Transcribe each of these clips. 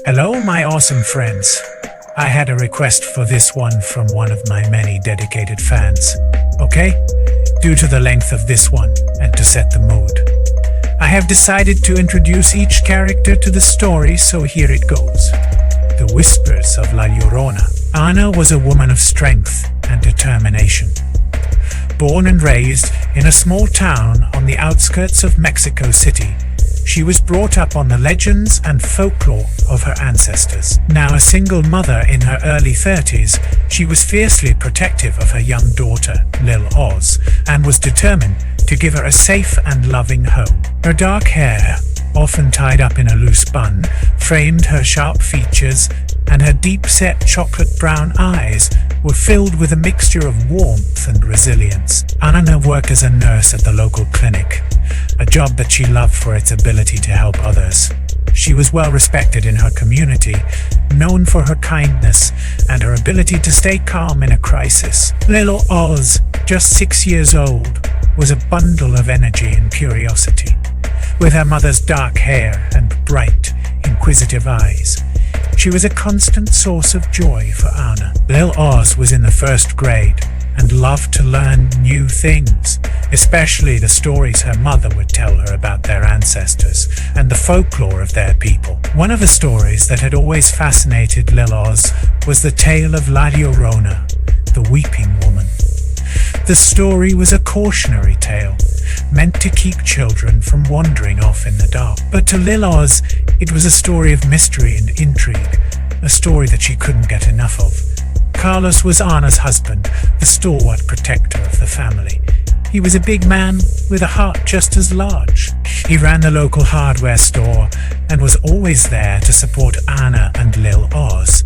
Hello, my awesome friends. I had a request for this one from one of my many dedicated fans. Okay? Due to the length of this one, and to set the mood, I have decided to introduce each character to the story, so here it goes. The Whispers of La Llorona. Ana was a woman of strength and determination. Born and raised in a small town on the outskirts of Mexico City, she was brought up on the legends and folklore of her ancestors. Now a single mother in her early 30s, she was fiercely protective of her young daughter, Lil Oz, and was determined to give her a safe and loving home. Her dark hair, often tied up in a loose bun, framed her sharp features, and her deep-set chocolate brown eyes were filled with a mixture of warmth and resilience. Ana worked as a nurse at the local clinic, a job that she loved for its ability to help others. She was well respected in her community, known for her kindness and her ability to stay calm in a crisis. Little Oz, just 6 years old, was a bundle of energy and curiosity. With her mother's dark hair and bright, inquisitive eyes, she was a constant source of joy for Ana. Lil Oz was in the first grade and loved to learn new things, especially the stories her mother would tell her about their ancestors and the folklore of their people. One of the stories that had always fascinated Lil Oz was the tale of La Llorona, the weeping woman. The story was a cautionary tale, meant to keep children from wandering off in the dark. But to Lil Oz, it was a story of mystery and intrigue, a story that she couldn't get enough of. Carlos was Ana's husband, the stalwart protector of the family. He was a big man with a heart just as large. He ran the local hardware store and was always there to support Ana and Lil Oz.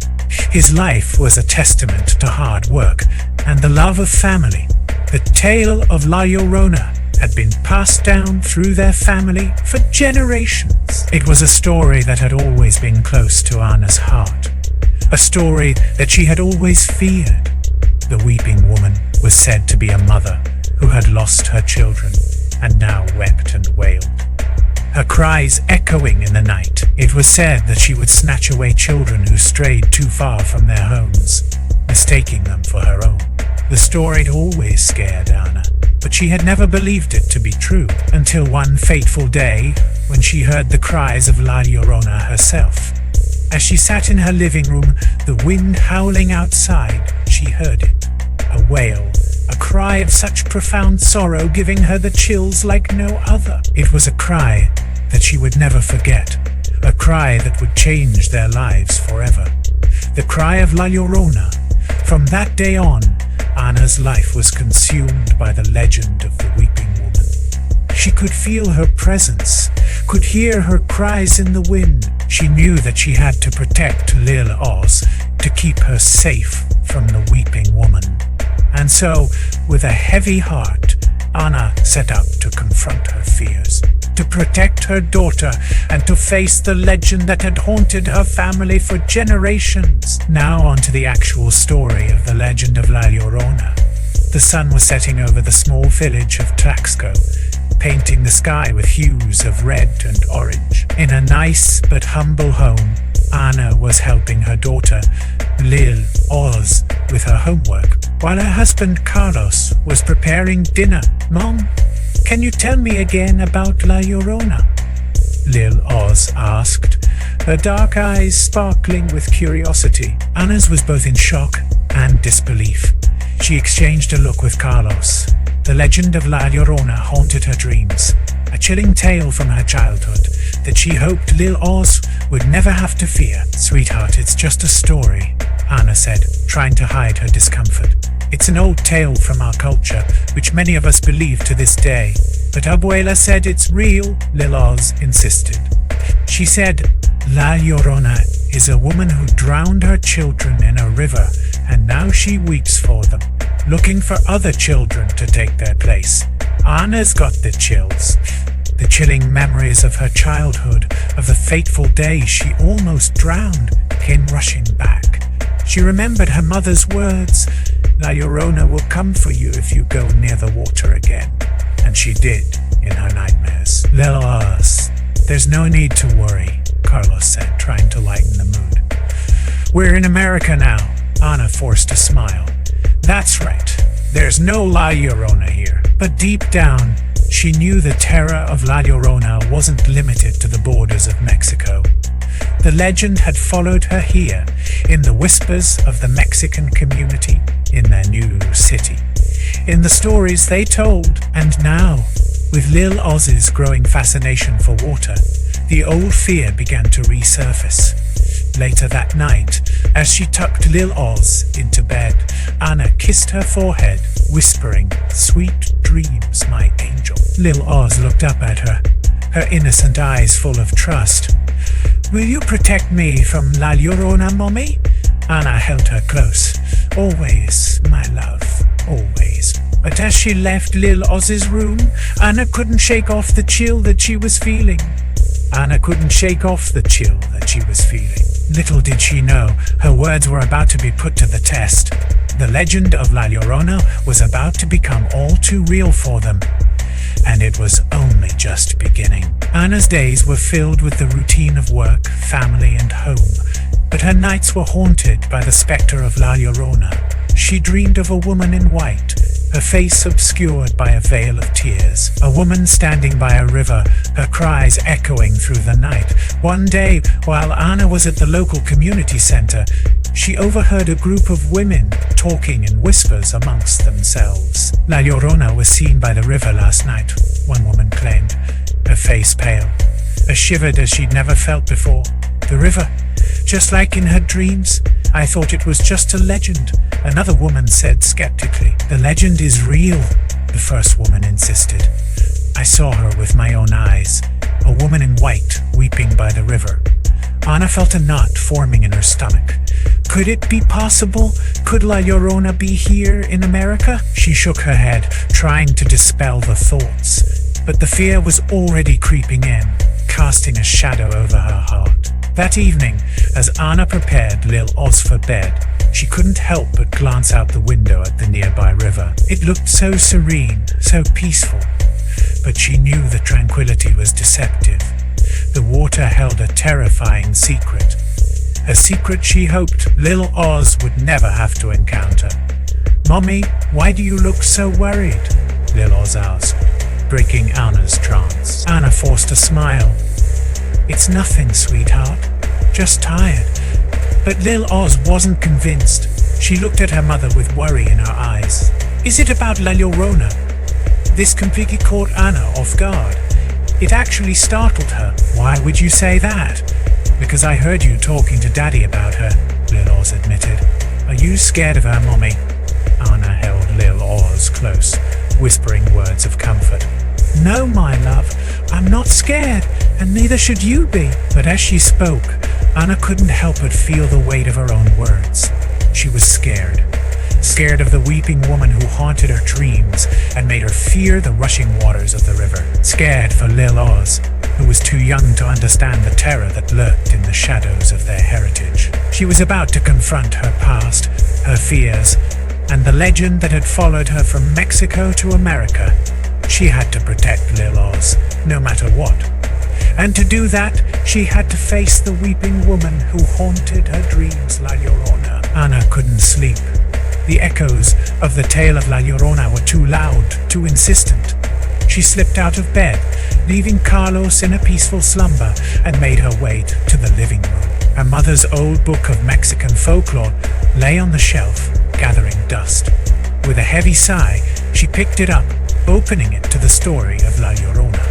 His life was a testament to hard work and the love of family. The tale of La Llorona had been passed down through their family for generations. It was a story that had always been close to Ana's heart, a story that she had always feared. The weeping woman was said to be a mother who had lost her children and now wept and wailed, her cries echoing in the night. It was said that she would snatch away children who strayed too far from their homes, mistaking them for her own. The story had always scared Ana, but she had never believed it to be true until one fateful day when she heard the cries of La Llorona herself. As she sat in her living room, the wind howling outside, she heard it. A wail, a cry of such profound sorrow, giving her the chills like no other. It was a cry that she would never forget, a cry that would change their lives forever. The cry of La Llorona. From that day on, Ana's life was consumed by the legend of the weeping woman. She could feel her presence, could hear her cries in the wind. She knew that she had to protect Lil Oz to keep her safe from the weeping woman. And so, with a heavy heart, Ana set out to confront her fears, to protect her daughter, and to face the legend that had haunted her family for generations. Now on to the actual story of the legend of La Llorona. The sun was setting over the small village of Tlaxco, painting the sky with hues of red and orange. In a nice but humble home, Ana was helping her daughter, Lil Oz, with her homework, while her husband Carlos was preparing dinner. "Mom, can you tell me again about La Llorona?" Lil Oz asked, her dark eyes sparkling with curiosity. Ana's was both in shock and disbelief. She exchanged a look with Carlos. The legend of La Llorona haunted her dreams, a chilling tale from her childhood that she hoped Lil Oz would never have to fear. "Sweetheart, it's just a story," Ana said, trying to hide her discomfort. "It's an old tale from our culture, which many of us believe to this day. But Abuela said it's real," Lil Oz insisted. She said, "La Llorona is a woman who drowned her children in a river, and now she weeps for them, looking for other children to take their place." Ana's got the chills. The chilling memories of her childhood, of the fateful day she almost drowned, came rushing back. She remembered her mother's words, "La Llorona will come for you if you go near the water again." And she did, in her nightmares. "Lil Oz, there's no need to worry," Carlos said, trying to lighten the We're in America now. Anna forced a smile. That's right. There's no La Llorona here. But deep down, she knew the terror of La Llorona wasn't limited to the borders of Mexico. The legend had followed her here, in the whispers of the Mexican community in their new city, in the stories they told. And now, with Lil Oz's growing fascination for water, the old fear began to resurface. Later that night, as she tucked Lil Oz into bed, Anna kissed her forehead, whispering, "Sweet dreams, my angel." Lil Oz looked up at her, her innocent eyes full of trust. "Will you protect me from La Llorona, Mommy?" Anna held her close. "Always, my love, always." But as she left Lil Oz's room, Anna couldn't shake off the chill that she was feeling. Little did she know, her words were about to be put to the test. The legend of La Llorona was about to become all too real for them. And it was only just beginning. Anna's days were filled with the routine of work, family, and home. But her nights were haunted by the specter of La Llorona. She dreamed of a woman in white, her face obscured by a veil of tears. A woman standing by a river, her cries echoing through the night. One day, while Anna was at the local community center, she overheard a group of women talking in whispers amongst themselves. La Llorona was seen by the river last night, one woman claimed, her face pale, as shivered as she'd never felt before. The river, just like in her dreams. I thought it was just a legend, another woman said skeptically. The legend is real, the first woman insisted. I saw her with my own eyes, a woman in white weeping by the river. Anna felt a knot forming in her stomach. Could it be possible? Could La Llorona be here in America? She shook her head, trying to dispel the thoughts. But the fear was already creeping in, casting a shadow over her heart. That evening, as Anna prepared Lil Oz for bed, she couldn't help but glance out the window at the nearby river. It looked so serene, so peaceful. But she knew the tranquility was deceptive. The water held a terrifying secret. A secret she hoped Lil Oz would never have to encounter. "Mommy, why do you look so worried?" Lil Oz asked, breaking Anna's trance. Anna forced a smile. "It's nothing, sweetheart. Just tired." But Lil Oz wasn't convinced. She looked at her mother with worry in her eyes. "Is it about La Llorona?" This completely caught Anna off guard. It actually startled her. "Why would you say that?" "Because I heard you talking to Daddy about her," Lil Oz admitted. "Are you scared of her, Mommy?" Anna held Lil Oz close, whispering words of comfort. "No, my love, I'm not scared, and neither should you be." But as she spoke, Anna couldn't help but feel the weight of her own words. She was scared. Scared of the weeping woman who haunted her dreams and made her fear the rushing waters of the river. Scared for Lil Oz, who was too young to understand the terror that lurked in the shadows of their heritage. She was about to confront her past, her fears, and the legend that had followed her from Mexico to America. She had to protect Lil Oz, no matter what. And to do that, she had to face the weeping woman who haunted her dreams, La Llorona. Anna couldn't sleep. The echoes of the tale of La Llorona were too loud, too insistent. She slipped out of bed, leaving Carlos in a peaceful slumber, and made her way to the living room. Her mother's old book of Mexican folklore lay on the shelf, gathering dust. With a heavy sigh, she picked it up, opening it to the story of La Llorona.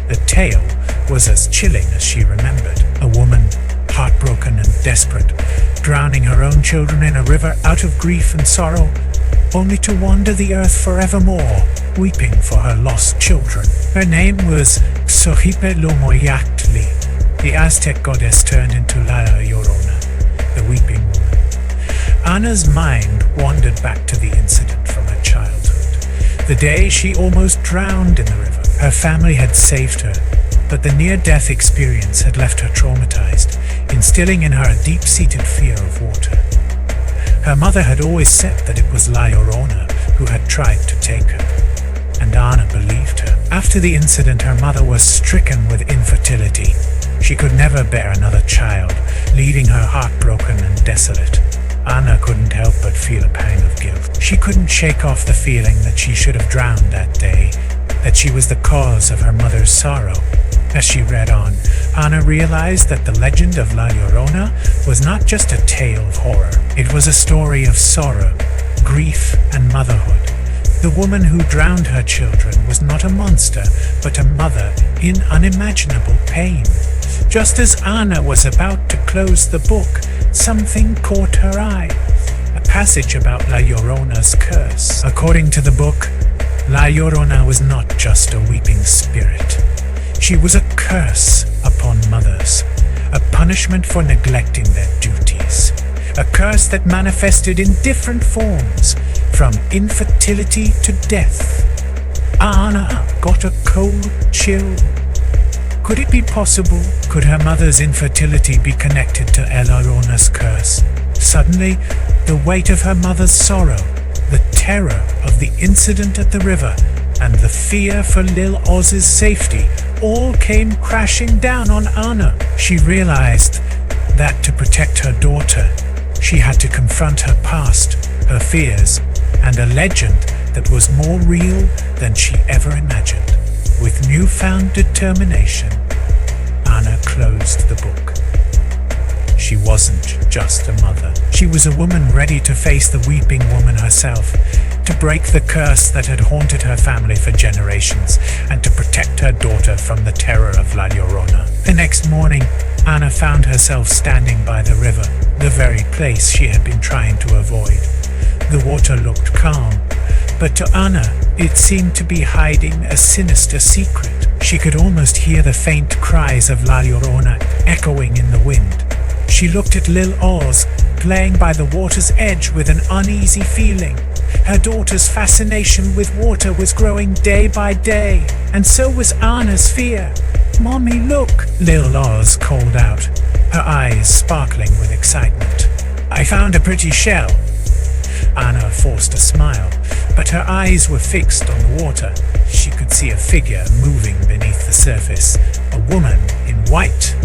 The tale was as chilling as she remembered. A woman, heartbroken and desperate, drowning her own children in a river out of grief and sorrow, only to wander the earth forevermore, weeping for her lost children. Her name was Xochipetlomoyactli. The Aztec goddess turned into La Llorona, the weeping woman. Anna's mind wandered back to the incident from her childhood. The day she almost drowned in the river. Her family had saved her, but the near-death experience had left her traumatized, instilling in her a deep-seated fear of water. Her mother had always said that it was La Llorona who had tried to take her, and Anna believed her. After the incident, her mother was stricken with infertility. She could never bear another child, leaving her heartbroken and desolate. Anna couldn't help but feel a pang of guilt. She couldn't shake off the feeling that she should have drowned that day, that she was the cause of her mother's sorrow. As she read on, Anna realized that the legend of La Llorona was not just a tale of horror. It was a story of sorrow, grief, and motherhood. The woman who drowned her children was not a monster, but a mother in unimaginable pain. Just as Anna was about to close the book, something caught her eye. A passage about La Llorona's curse. According to the book, La Llorona was not just a weeping spirit. She was a curse upon mothers, a punishment for neglecting their duties, a curse that manifested in different forms, from infertility to death. Anna got a cold chill. Could it be possible? Could her mother's infertility be connected to La Llorona's curse? Suddenly, the weight of her mother's sorrow, the terror of the incident at the river, and the fear for Lil Oz's safety all came crashing down on Anna. She realized that to protect her daughter, she had to confront her past, her fears, and a legend that was more real than she ever imagined. With newfound determination, Anna closed the book. She wasn't just a mother. She was a woman ready to face the weeping woman herself, to break the curse that had haunted her family for generations, and to protect her daughter from the terror of La Llorona. The next morning, Anna found herself standing by the river, the very place she had been trying to avoid. The water looked calm, but to Anna, it seemed to be hiding a sinister secret. She could almost hear the faint cries of La Llorona echoing in the wind. She looked at Lil Oz, playing by the water's edge with an uneasy feeling. Her daughter's fascination with water was growing day by day, and so was Anna's fear. "Mommy, look," Lil Oz called out, her eyes sparkling with excitement. "I found a pretty shell." Anna forced a smile, but her eyes were fixed on the water. She could see a figure moving beneath the surface, a woman in white.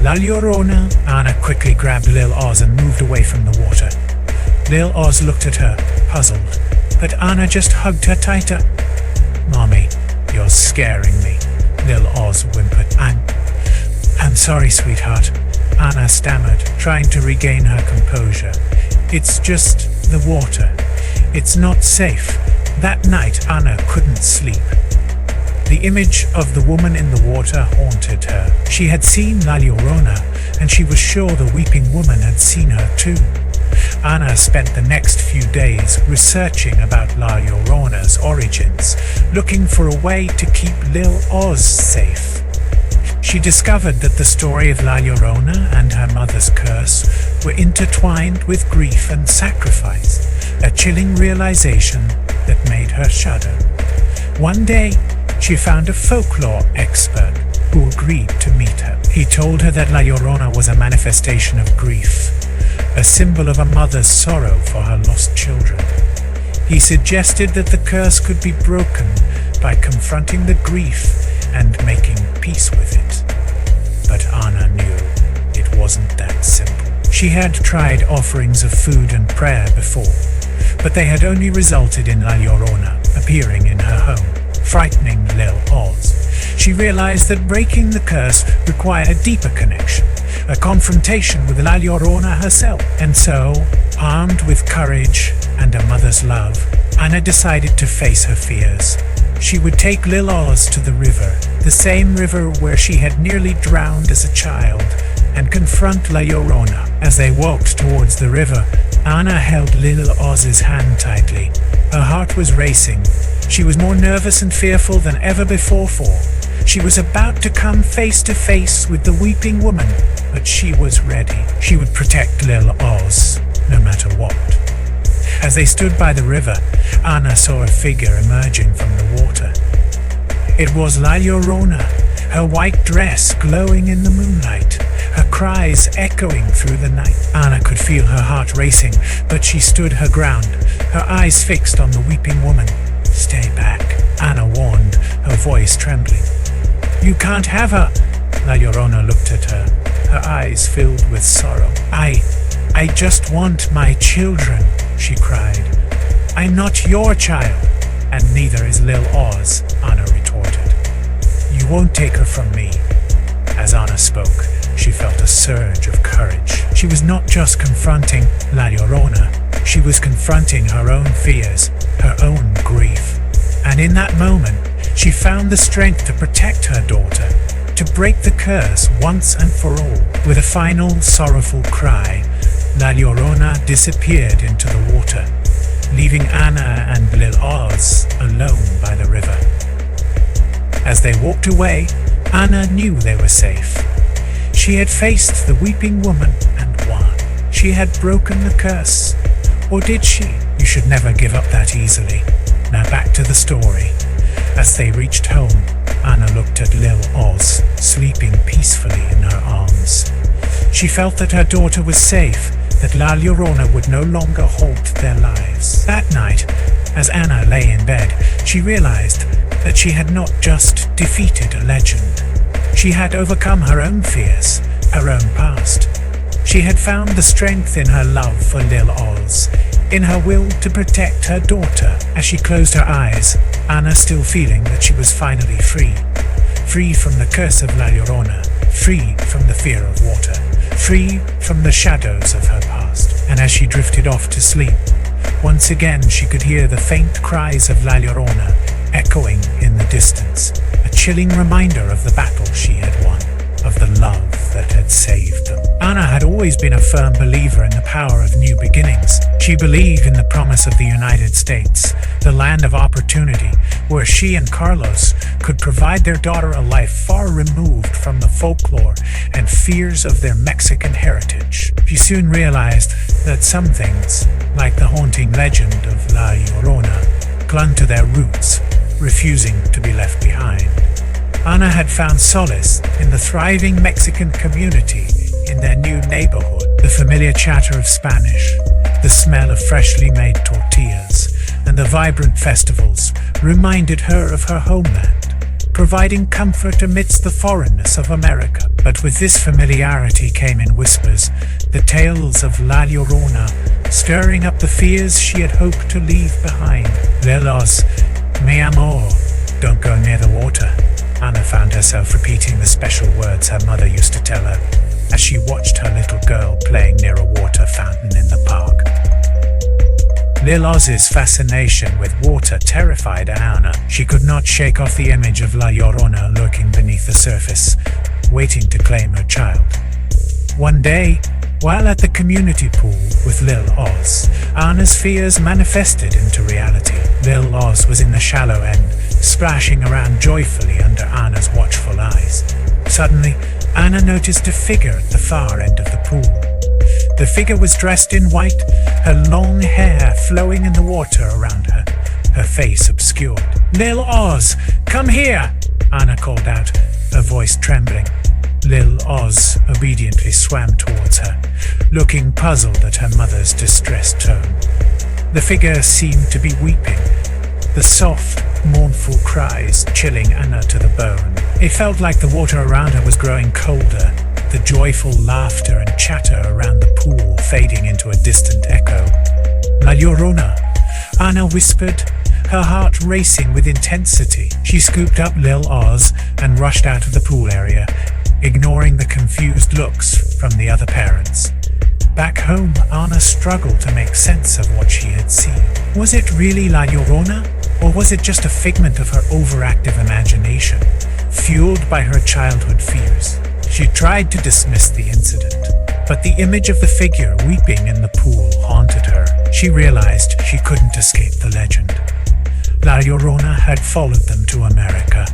La Llorona. Anna quickly grabbed Lil Oz and moved away from the water. Lil Oz looked at her, puzzled, but Anna just hugged her tighter. "Mommy, you're scaring me," Lil Oz whimpered. I'm sorry, sweetheart," Anna stammered, trying to regain her composure. "It's just the water. It's not safe." That night, Anna couldn't sleep. The image of the woman in the water haunted her. She had seen La Llorona, and she was sure the weeping woman had seen her too. Anna spent the next few days researching about La Llorona's origins, looking for a way to keep Lil Oz safe. She discovered that the story of La Llorona and her mother's curse were intertwined with grief and sacrifice, a chilling realization that made her shudder. One day, she found a folklore expert who agreed to meet her. He told her that La Llorona was a manifestation of grief, a symbol of a mother's sorrow for her lost children. He suggested that the curse could be broken by confronting the grief and making peace with it. But Anna knew it wasn't that simple. She had tried offerings of food and prayer before, but they had only resulted in La Llorona appearing in her home, frightening Lil Oz. She realized that breaking the curse required a deeper connection, a confrontation with La Llorona herself. And so, armed with courage and a mother's love, Anna decided to face her fears. She would take Lil Oz to the river, the same river where she had nearly drowned as a child, and confront La Llorona. As they walked towards the river, Anna held Lil Oz's hand tightly. Her heart was racing. She was more nervous and fearful than ever before. She was about to come face to face with the weeping woman, but she was ready. She would protect Lil Oz, no matter what. As they stood by the river, Anna saw a figure emerging from the water. It was La Llorona, her white dress glowing in the moonlight, her cries echoing through the night. Anna could feel her heart racing, but she stood her ground, her eyes fixed on the weeping woman. "Stay back," Anna warned, her voice trembling. "You can't have her," La Llorona looked at her, her eyes filled with sorrow. I just want my children, she cried. I'm not your child, and neither is Lil Oz, Anna retorted. You won't take her from me. As Anna spoke, she felt a surge of courage. She was not just confronting La Llorona, she was confronting her own fears, her own grief. And in that moment, she found the strength to protect her daughter, to break the curse once and for all. With a final sorrowful cry, La Llorona disappeared into the water, leaving Anna and Lil Oz alone by the river. As they walked away, Anna knew they were safe. She had faced the weeping woman and won. She had broken the curse. Or did she? You should never give up that easily. Now back to the story. As they reached home, Anna looked at Lil Oz, sleeping peacefully in her arms. She felt that her daughter was safe, that La Llorona would no longer halt their lives. That night, as Anna lay in bed, she realized that she had not just defeated a legend. She had overcome her own fears, her own past. She had found the strength in her love for Lil Oz, in her will to protect her daughter. As she closed her eyes, Anna still feeling that she was finally free. Free from the curse of La Llorona, free from the fear of water, free from the shadows of her past. And as she drifted off to sleep, once again she could hear the faint cries of La Llorona echoing in the distance, a chilling reminder of the battle she had won, of the love that had saved them. Anna had always been a firm believer in the power of new beginnings. She believed in the promise of the United States, the land of opportunity, where she and Carlos could provide their daughter a life far removed from the folklore and fears of their Mexican heritage. She soon realized that some things, like the haunting legend of La Llorona, clung to their roots, refusing to be left behind. Anna had found solace in the thriving Mexican community in their new neighborhood. The familiar chatter of Spanish, the smell of freshly made tortillas, and the vibrant festivals reminded her of her homeland, providing comfort amidst the foreignness of America. But with this familiarity came in whispers the tales of La Llorona, stirring up the fears she had hoped to leave behind. Lil Oz, mi amor, don't go near the water. Anna found herself repeating the special words her mother used to tell her as she watched her little girl playing near a water fountain in the park. Lil Oz's fascination with water terrified Anna. She could not shake off the image of La Llorona lurking beneath the surface, waiting to claim her child. One day, while at the community pool with Lil Oz, Anna's fears manifested into reality. Lil Oz was in the shallow end, splashing around joyfully under Anna's watchful eyes. Suddenly, Anna noticed a figure at the far end of the pool. The figure was dressed in white, her long hair flowing in the water around her, her face obscured. Lil Oz, come here! Anna called out, her voice trembling. Lil Oz obediently swam towards her, looking puzzled at her mother's distressed tone. The figure seemed to be weeping, the soft, mournful cries chilling Anna to the bone. It felt like the water around her was growing colder, the joyful laughter and chatter around the pool fading into a distant echo. La Llorona, Anna whispered, her heart racing with intensity. She scooped up Lil Oz and rushed out of the pool area, ignoring the confused looks from the other parents. Back home, Anna struggled to make sense of what she had seen. Was it really La Llorona? Or was it just a figment of her overactive imagination, fueled by her childhood fears? She tried to dismiss the incident, but the image of the figure weeping in the pool haunted her. She realized she couldn't escape the legend. La Llorona had followed them to America,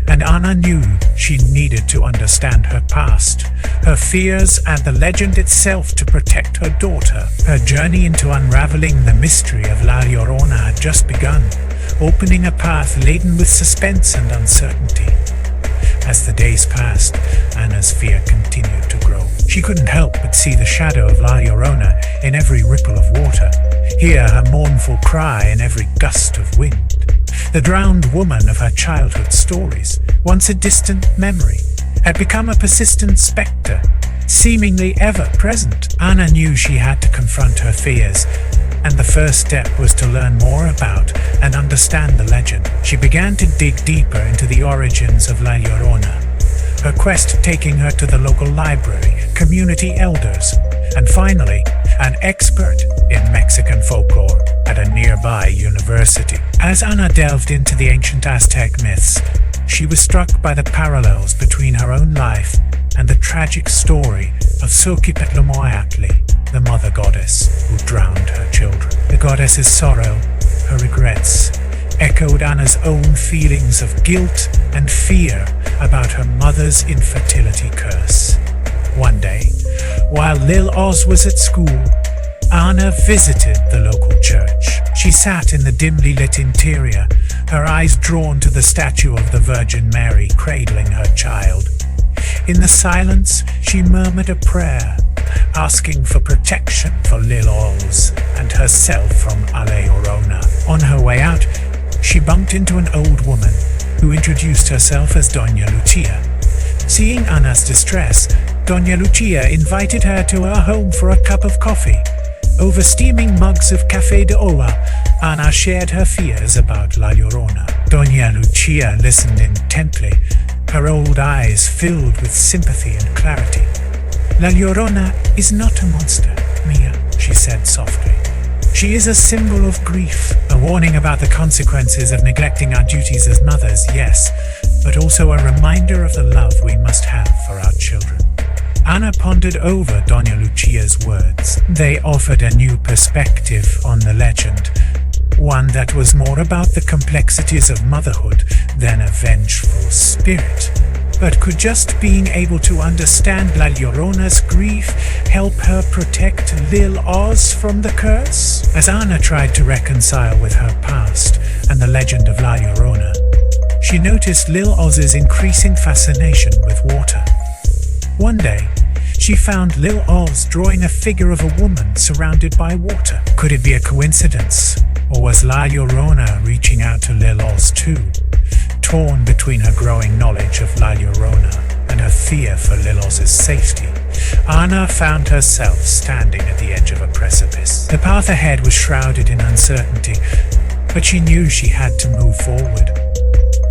and Anna knew she needed to understand her past, her fears, and the legend itself to protect her daughter. Her journey into unraveling the mystery of La Llorona had just begun, opening a path laden with suspense and uncertainty. As the days passed, Anna's fear continued to grow. She couldn't help but see the shadow of La Llorona in every ripple of water, hear her mournful cry in every gust of wind. The drowned woman of her childhood stories, once a distant memory, had become a persistent specter, seemingly ever present. Anna knew she had to confront her fears, and the first step was to learn more about and understand the legend. She began to dig deeper into the origins of La Llorona, her quest taking her to the local library, community elders, and finally, an expert in Mexican folklore at a nearby university. As Anna delved into the ancient Aztec myths, she was struck by the parallels between her own life and the tragic story of Xochipetl, the mother goddess who drowned her children. The goddess's sorrow, her regrets, echoed Anna's own feelings of guilt and fear about her mother's infertility curse. One day, while Lil Oz was at school, Anna visited the local church. She sat in the dimly lit interior, her eyes drawn to the statue of the Virgin Mary cradling her child. In the silence, she murmured a prayer, asking for protection for Lil Oz and herself from La Llorona. On her way out, she bumped into an old woman who introduced herself as Doña Lucia. Seeing Anna's distress, Doña Lucia invited her to her home for a cup of coffee. Over steaming mugs of Café de Olla, Anna shared her fears about La Llorona. Doña Lucia listened intently, her old eyes filled with sympathy and clarity. La Llorona is not a monster, Mia, she said softly. She is a symbol of grief, a warning about the consequences of neglecting our duties as mothers, yes, but also a reminder of the love we must have for our children. Anna pondered over Doña Lucia's words. They offered a new perspective on the legend, one that was more about the complexities of motherhood than a vengeful spirit. But could just being able to understand La Llorona's grief help her protect Lil Oz from the curse? As Anna tried to reconcile with her past and the legend of La Llorona, she noticed Lil Oz's increasing fascination with water. One day, she found Lil Oz drawing a figure of a woman surrounded by water. Could it be a coincidence? Or was La Llorona reaching out to Lil Oz too? Torn between her growing knowledge of La Llorona and her fear for Lil Oz's safety, Anna found herself standing at the edge of a precipice. The path ahead was shrouded in uncertainty, but she knew she had to move forward.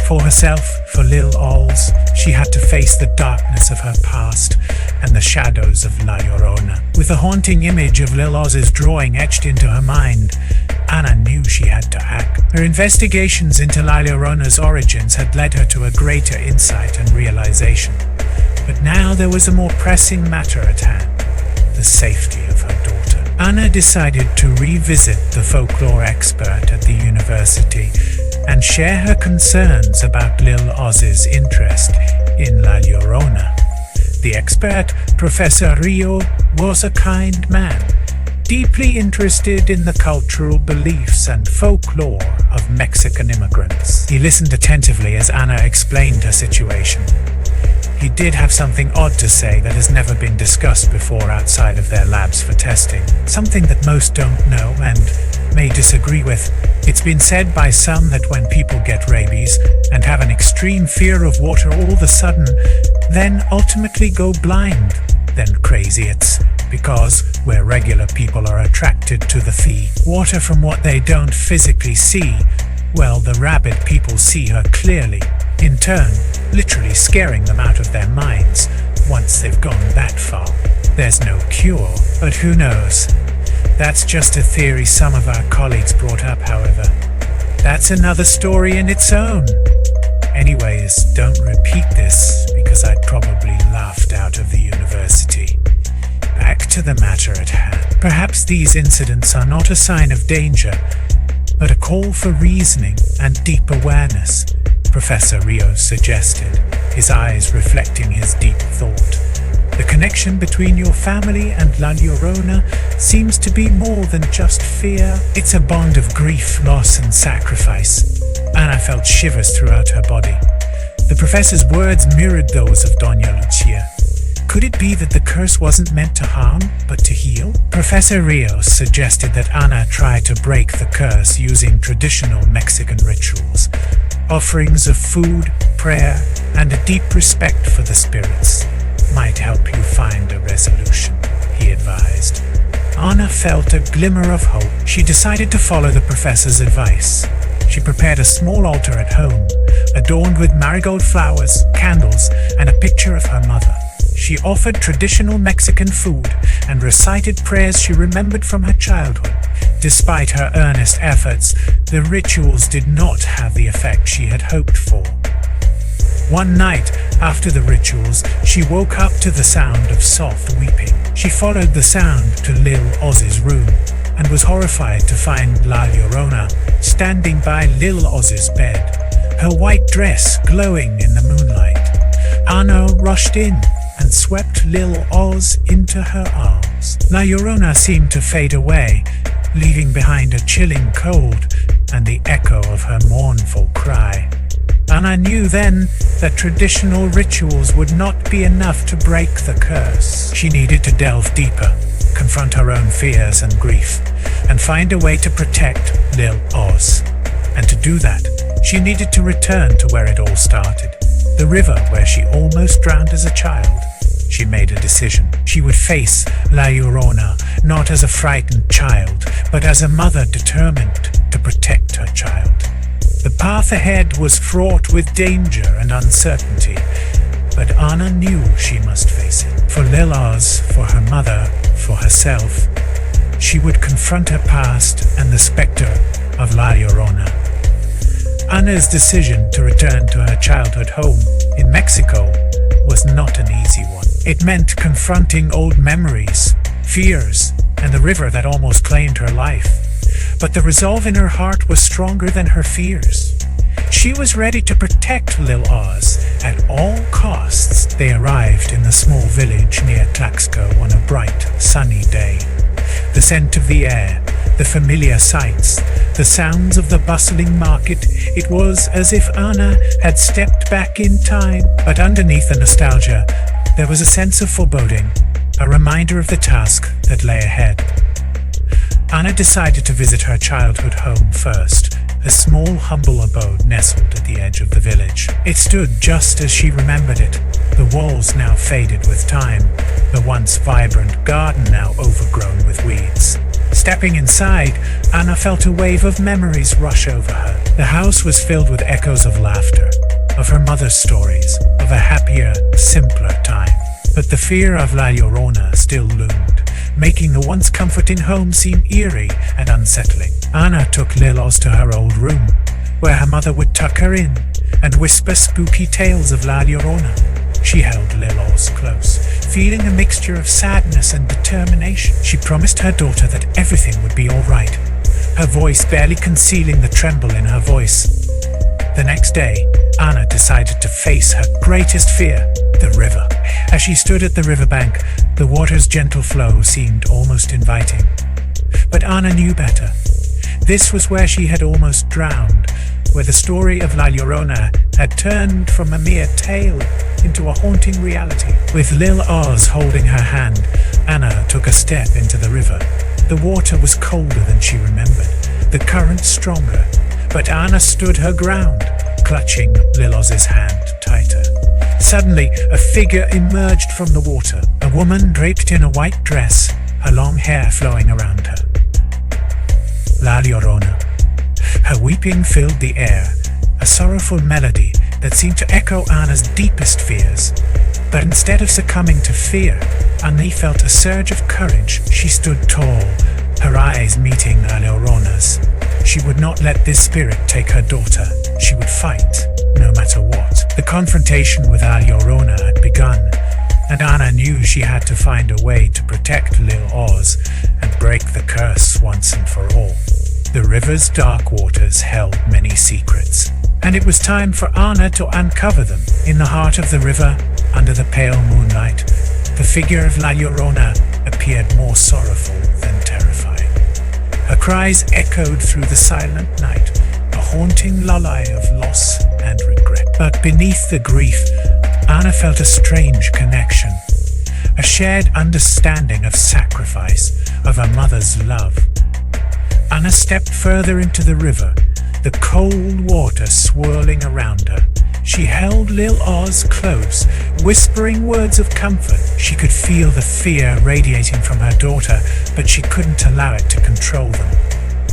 For herself, for Lil Oz, she had to face the darkness of her past and the shadows of La Llorona. With the haunting image of Lil Oz's drawing etched into her mind, Anna knew she had to act. Her investigations into La Llorona's origins had led her to a greater insight and realization. But now there was a more pressing matter at hand, the safety of her daughter. Anna decided to revisit the folklore expert at the university and share her concerns about Lil Oz's interest in La Llorona. The expert, Professor Rio, was a kind man, deeply interested in the cultural beliefs and folklore of Mexican immigrants. He listened attentively as Anna explained her situation. He did have something odd to say that has never been discussed before outside of their labs for testing, something that most don't know and may disagree with. It's been said by some that when people get rabies and have an extreme fear of water all of a sudden, then ultimately go blind, then crazy it's because where regular people are attracted to the water from what they don't physically see, well, the rabid people see her clearly, in turn, literally scaring them out of their minds once they've gone that far. There's no cure, but who knows? That's just a theory some of our colleagues brought up, however. That's another story in its own. Anyways, don't repeat this because I'd probably laughed out of the university. Back to the matter at hand. Perhaps these incidents are not a sign of danger, but a call for reasoning and deep awareness, Professor Rios suggested, his eyes reflecting his deep thought. The connection between your family and La Llorona seems to be more than just fear. It's a bond of grief, loss, and sacrifice. Anna felt shivers throughout her body. The professor's words mirrored those of Doña Lucia. Could it be that the curse wasn't meant to harm, but to heal? Professor Rios suggested that Anna try to break the curse using traditional Mexican rituals. Offerings of food, prayer and a deep respect for the spirits might help you find a resolution, he advised. Anna felt a glimmer of hope. She decided to follow the professor's advice. She prepared a small altar at home, adorned with marigold flowers, candles, and a picture of her mother. She offered traditional Mexican food and recited prayers she remembered from her childhood. Despite her earnest efforts, the rituals did not have the effect she had hoped for. One night, after the rituals, she woke up to the sound of soft weeping. She followed the sound to Lil Oz's room and was horrified to find La Llorona standing by Lil Oz's bed, her white dress glowing in the moonlight. Anna rushed in and swept Lil Oz into her arms. La Llorona seemed to fade away, leaving behind a chilling cold and the echo of her mournful cry. Anna knew then that traditional rituals would not be enough to break the curse. She needed to delve deeper, confront her own fears and grief, and find a way to protect Lil Oz. And to do that, she needed to return to where it all started, the river where she almost drowned as a child. She made a decision. She would face La Llorona not as a frightened child, but as a mother determined to protect her child. The path ahead was fraught with danger and uncertainty, but Anna knew she must face it. For Lil Oz, for her mother, for herself, she would confront her past and the specter of La Llorona. Anna's decision to return to her childhood home in Mexico was not an easy one. It meant confronting old memories, fears, and the river that almost claimed her life. But the resolve in her heart was stronger than her fears. She was ready to protect Lil Oz at all costs. They arrived in the small village near Tlaxco on a bright, sunny day. The scent of the air, the familiar sights, the sounds of the bustling market, it was as if Anna had stepped back in time. But underneath the nostalgia, there was a sense of foreboding, a reminder of the task that lay ahead. Anna decided to visit her childhood home first, a small, humble abode nestled at the edge of the village. It stood just as she remembered it, the walls now faded with time, the once vibrant garden now overgrown with weeds. Stepping inside, Anna felt a wave of memories rush over her. The house was filled with echoes of laughter, of her mother's stories, of a happier, simpler time. But the fear of La Llorona still loomed, making the once comforting home seem eerie and unsettling. Anna took Lil Oz to her old room, where her mother would tuck her in and whisper spooky tales of La Llorona. She held Lil Oz close, feeling a mixture of sadness and determination. She promised her daughter that everything would be all right, her voice barely concealing the tremble in her voice. The next day, Anna decided to face her greatest fear, the river. As she stood at the riverbank, the water's gentle flow seemed almost inviting. But Anna knew better. This was where she had almost drowned, where the story of La Llorona had turned from a mere tale into a haunting reality. With Lil Oz holding her hand, Anna took a step into the river. The water was colder than she remembered, the current stronger, but Anna stood her ground, clutching Lil Oz's hand tighter. Suddenly, a figure emerged from the water, a woman draped in a white dress, her long hair flowing around her. La Llorona. Her weeping filled the air, a sorrowful melody that seemed to echo Anna's deepest fears. But instead of succumbing to fear, Anna felt a surge of courage. She stood tall, her eyes meeting La Llorona's. She would not let this spirit take her daughter. She would fight, no matter what. The confrontation with La Llorona had begun, and Anna knew she had to find a way to protect Lil Oz and break the curse once and for all. The river's dark waters held many secrets, and it was time for Anna to uncover them. In the heart of the river, under the pale moonlight, the figure of La Llorona appeared more sorrowful than terrifying. Her cries echoed through the silent night, a haunting lullaby of loss and regret. But beneath the grief, Anna felt a strange connection, a shared understanding of sacrifice, of her mother's love. Anna stepped further into the river, the cold water swirling around her, She held Lil Oz close, whispering words of comfort. She could feel the fear radiating from her daughter, but she couldn't allow it to control them.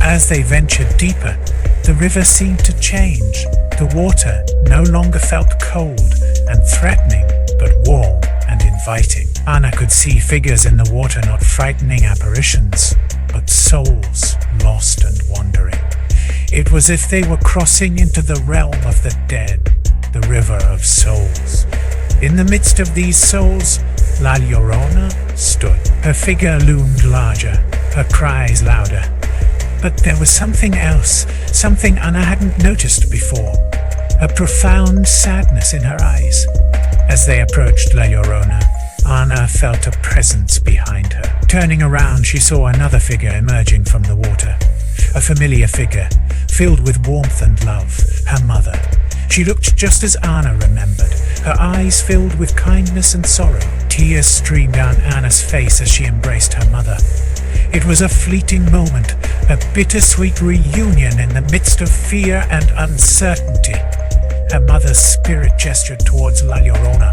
As they ventured deeper, the river seemed to change. The water no longer felt cold and threatening, but warm and inviting. Anna could see figures in the water, not frightening apparitions, but souls lost and wandering. It was as if they were crossing into the realm of the dead, the river of souls. In the midst of these souls, La Llorona stood. Her figure loomed larger, her cries louder. But there was something else, something Anna hadn't noticed before. A profound sadness in her eyes. As they approached La Llorona, Anna felt a presence behind her. Turning around, she saw another figure emerging from the water. A familiar figure, filled with warmth and love, her mother. She looked just as Anna remembered, her eyes filled with kindness and sorrow. Tears streamed down Anna's face as she embraced her mother. It was a fleeting moment, a bittersweet reunion in the midst of fear and uncertainty. Her mother's spirit gestured towards La Llorona,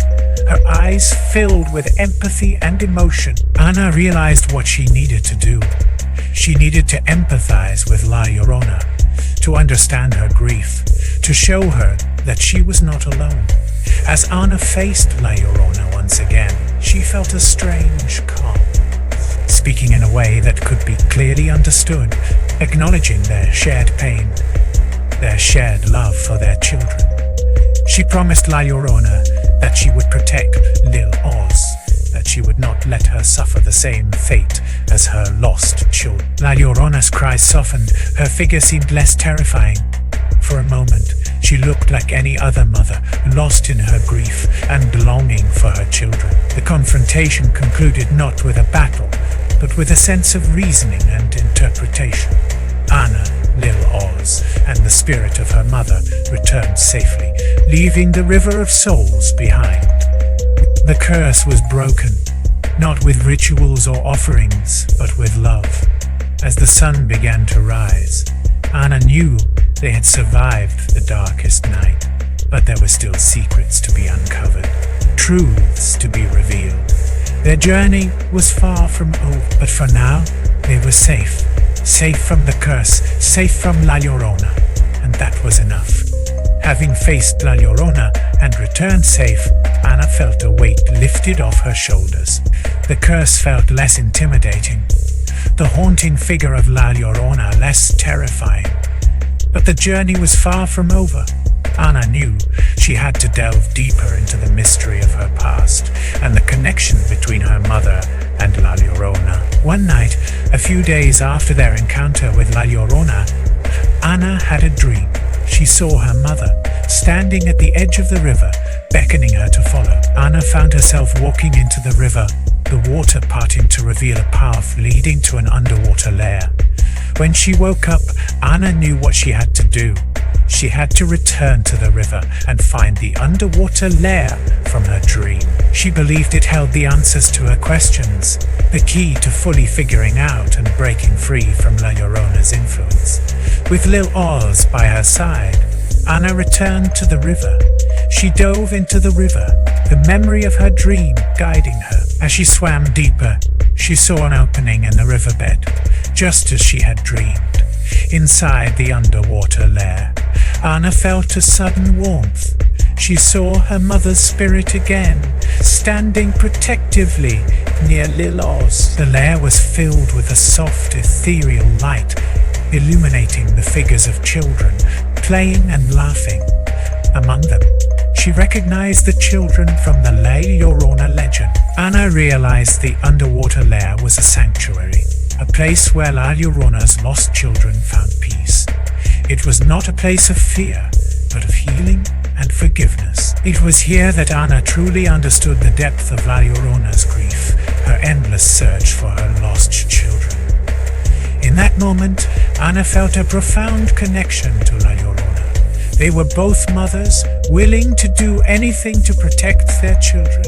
her eyes filled with empathy and emotion. Anna realized what she needed to do. She needed to empathize with La Llorona, to understand her grief, to show her that she was not alone. As Anna faced La Llorona once again, she felt a strange calm, speaking in a way that could be clearly understood, acknowledging their shared pain, their shared love for their children. She promised La Llorona that she would protect Lil Oz, that she would not let her suffer the same fate as her lost children. La Llorona's cries softened, her figure seemed less terrifying. For a moment, she looked like any other mother, lost in her grief and longing for her children. The confrontation concluded not with a battle, but with a sense of reasoning and interpretation. Anna, Lil Oz, and the spirit of her mother returned safely, leaving the river of souls behind. The curse was broken, not with rituals or offerings, but with love. As the sun began to rise, Anna knew they had survived the darkest night, but there were still secrets to be uncovered, truths to be revealed. Their journey was far from over, but for now, they were safe. Safe from the curse, safe from La Llorona, and that was enough. Having faced La Llorona and returned safe, Anna felt a weight lifted off her shoulders. The curse felt less intimidating, the haunting figure of La Llorona less terrifying. But the journey was far from over. Anna knew she had to delve deeper into the mystery of her past and the connection between her mother and La Llorona. One night, a few days after their encounter with La Llorona, Anna had a dream. She saw her mother standing at the edge of the river, beckoning her to follow. Anna found herself walking into the river, the water parting to reveal a path leading to an underwater lair. When she woke up, Anna knew what she had to do. She had to return to the river and find the underwater lair from her dream. She believed it held the answers to her questions, the key to fully figuring out and breaking free from La Llorona's influence. With Lil Oz by her side, Anna returned to the river. She dove into the river, the memory of her dream guiding her. As she swam deeper, she saw an opening in the riverbed, just as she had dreamed. Inside the underwater lair, Anna felt a sudden warmth. She saw her mother's spirit again, standing protectively near Lil Oz. The lair was filled with a soft, ethereal light, illuminating the figures of children, playing and laughing. Among them, she recognized the children from the La Llorona legend. Anna realized the underwater lair was a sanctuary, a place where La Llorona's lost children found peace. It was not a place of fear, but of healing and forgiveness. It was here that Anna truly understood the depth of La Llorona's grief, her endless search for her lost children. In that moment, Anna felt a profound connection to La Llorona. They were both mothers, willing to do anything to protect their children.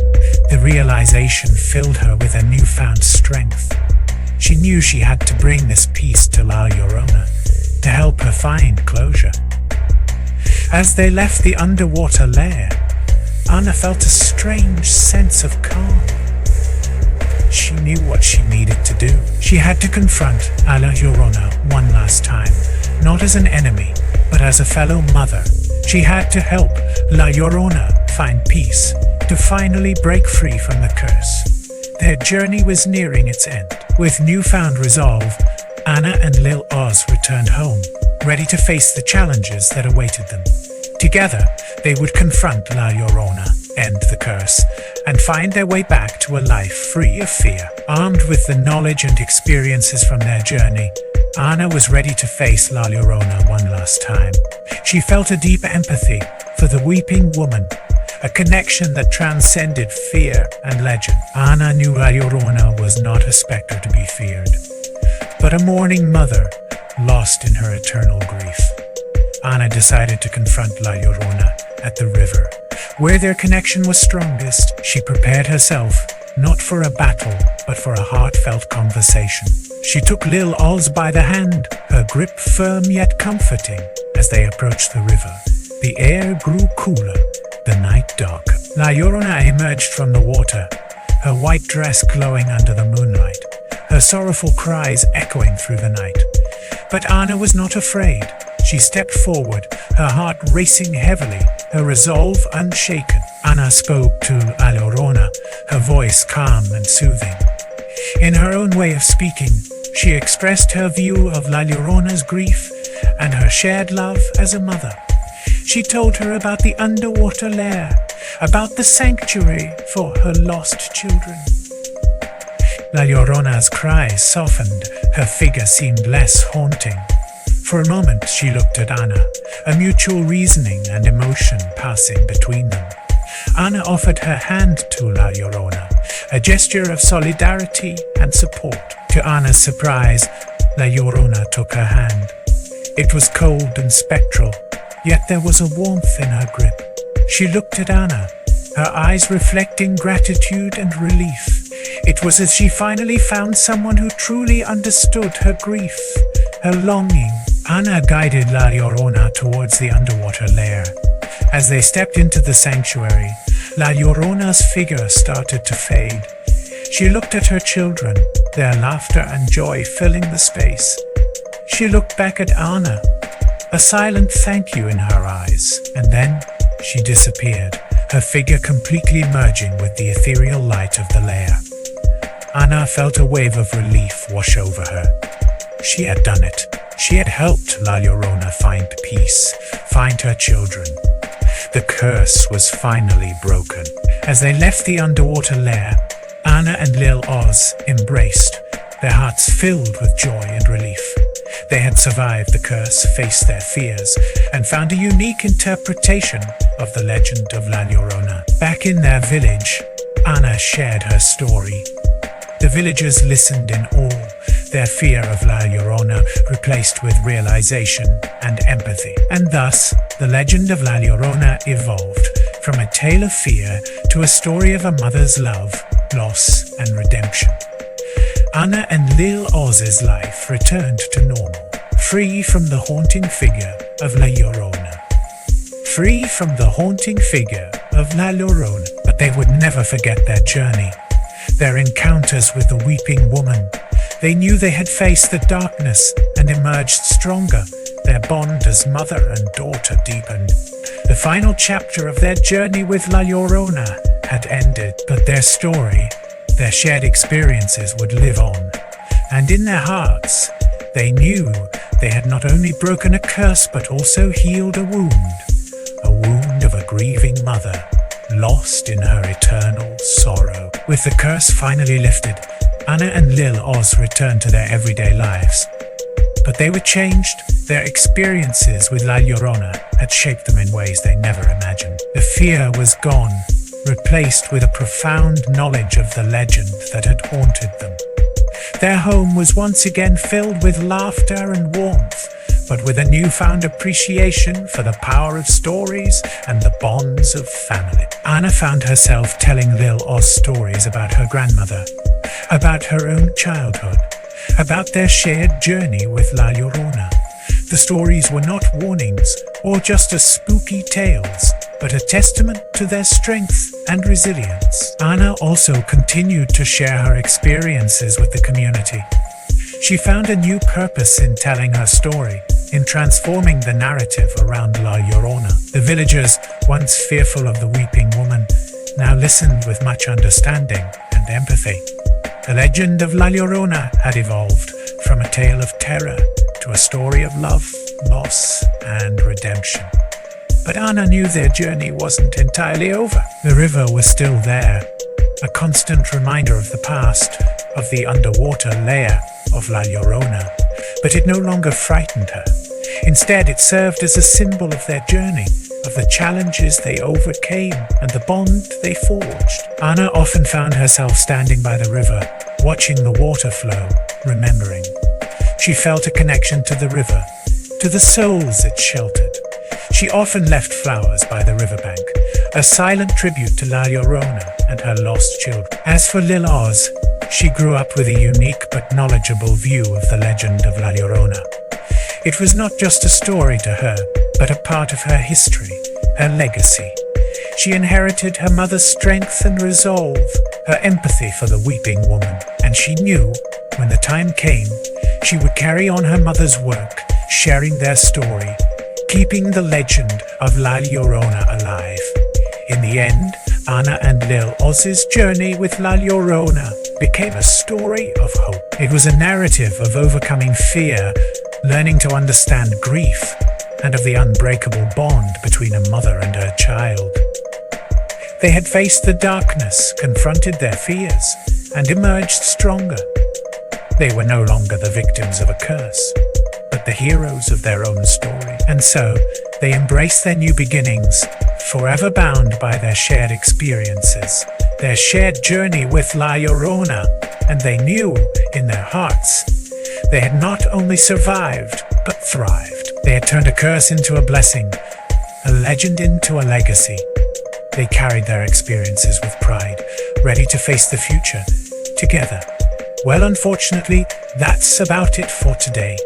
The realization filled her with a newfound strength. She knew she had to bring this peace to La Llorona, to help her find closure. As they left the underwater lair, Anna felt a strange sense of calm. She knew what she needed to do. She had to confront La Llorona one last time, not as an enemy, but as a fellow mother. She had to help La Llorona find peace, to finally break free from the curse. Their journey was nearing its end. With newfound resolve, Anna and Lil Oz returned home, ready to face the challenges that awaited them. Together, they would confront La Llorona, end the curse, and find their way back to a life free of fear. Armed with the knowledge and experiences from their journey, Anna was ready to face La Llorona one last time. She felt a deep empathy for the weeping woman, a connection that transcended fear and legend. Anna knew La Llorona was not a specter to be feared, but a mourning mother lost in her eternal grief. Anna decided to confront La Llorona at the river, where their connection was strongest. She prepared herself, not for a battle, but for a heartfelt conversation. She took Lil Oz by the hand, her grip firm yet comforting. As they approached the river, the air grew cooler, the night darker. La Llorona emerged from the water, her white dress glowing under the moonlight, her sorrowful cries echoing through the night. But Anna was not afraid. She stepped forward, her heart racing heavily, her resolve unshaken. Anna spoke to La Llorona, her voice calm and soothing. In her own way of speaking, she expressed her view of La Llorona's grief and her shared love as a mother. She told her about the underwater lair, about the sanctuary for her lost children. La Llorona's cries softened, her figure seemed less haunting. For a moment she looked at Anna, a mutual reasoning and emotion passing between them. Anna offered her hand to La Llorona, a gesture of solidarity and support. To Anna's surprise, La Llorona took her hand. It was cold and spectral, yet there was a warmth in her grip. She looked at Anna, her eyes reflecting gratitude and relief. It was as she finally found someone who truly understood her grief, her longing. Anna guided La Llorona towards the underwater lair. As they stepped into the sanctuary, La Llorona's figure started to fade. She looked at her children, their laughter and joy filling the space. She looked back at Anna, a silent thank you in her eyes, and then she disappeared, her figure completely merging with the ethereal light of the lair. Anna felt a wave of relief wash over her. She had done it. She had helped La Llorona find peace, find her children. The curse was finally broken. As they left the underwater lair, Anna and Lil Oz embraced, their hearts filled with joy and relief. They had survived the curse, faced their fears, and found a unique interpretation of the legend of La Llorona. Back in their village, Anna shared her story. The villagers listened in awe, their fear of La Llorona replaced with realization and empathy. And thus, the legend of La Llorona evolved from a tale of fear to a story of a mother's love, loss, and redemption. Anna and Lil Oz's life returned to normal, free from the haunting figure of La Llorona. Free from the haunting figure of La Llorona, but they would never forget their journey, their encounters with the weeping woman. They knew they had faced the darkness and emerged stronger. Their bond as mother and daughter deepened. The final chapter of their journey with La Llorona had ended, but their story, their shared experiences would live on. And in their hearts, they knew they had not only broken a curse but also healed a wound of a grieving mother, lost in her eternal sorrow. With the curse finally lifted, Anna and Lil Oz returned to their everyday lives. But they were changed. Their experiences with La Llorona had shaped them in ways they never imagined. The fear was gone, replaced with a profound knowledge of the legend that had haunted them. Their home was once again filled with laughter and warmth, but with a newfound appreciation for the power of stories and the bonds of family. Anna found herself telling Lil Oz stories about her grandmother, about her own childhood, about their shared journey with La Llorona. The stories were not warnings or just as spooky tales, but a testament to their strength and resilience. Anna also continued to share her experiences with the community. She found a new purpose in telling her story, in transforming the narrative around La Llorona. The villagers, once fearful of the weeping woman, now listened with much understanding and empathy. The legend of La Llorona had evolved from a tale of terror to a story of love, loss, and redemption. But Anna knew their journey wasn't entirely over. The river was still there, a constant reminder of the past, of the underwater layer of La Llorona. But it no longer frightened her. Instead, it served as a symbol of their journey, of the challenges they overcame and the bond they forged. Anna often found herself standing by the river, watching the water flow, remembering. She felt a connection to the river, to the souls it sheltered. She often left flowers by the riverbank, a silent tribute to La Llorona and her lost children. As for Lil Oz, she grew up with a unique but knowledgeable view of the legend of La Llorona. It was not just a story to her, but a part of her history, her legacy. She inherited her mother's strength and resolve, her empathy for the weeping woman, and she knew, when the time came, she would carry on her mother's work, sharing their story, keeping the legend of La Llorona alive. In the end, Anna and Lil Oz's journey with La Llorona became a story of hope. It was a narrative of overcoming fear, learning to understand grief, and of the unbreakable bond between a mother and her child. They had faced the darkness, confronted their fears, and emerged stronger. They were no longer the victims of a curse, but the heroes of their own story. And so, they embraced their new beginnings, forever bound by their shared experiences, their shared journey with La Llorona, and they knew, in their hearts, they had not only survived, but thrived. They had turned a curse into a blessing, a legend into a legacy. They carried their experiences with pride, ready to face the future, together. Well, unfortunately, that's about it for today.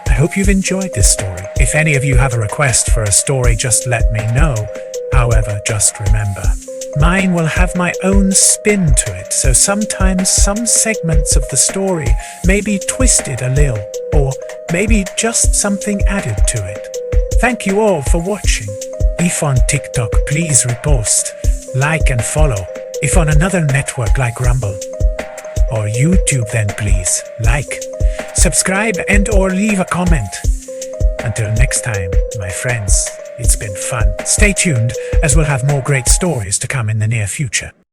I hope you've enjoyed this story. If any of you have a request for a story, just let me know. However, just remember, mine will have my own spin to it, so sometimes some segments of the story may be twisted a little, or maybe just something added to it. Thank you all for watching. If on TikTok, please repost, like and follow. If on another network like Rumble or YouTube, then please like, subscribe and or leave a comment. Until next time, my friends, it's been fun. Stay tuned, as we'll have more great stories to come in the near future.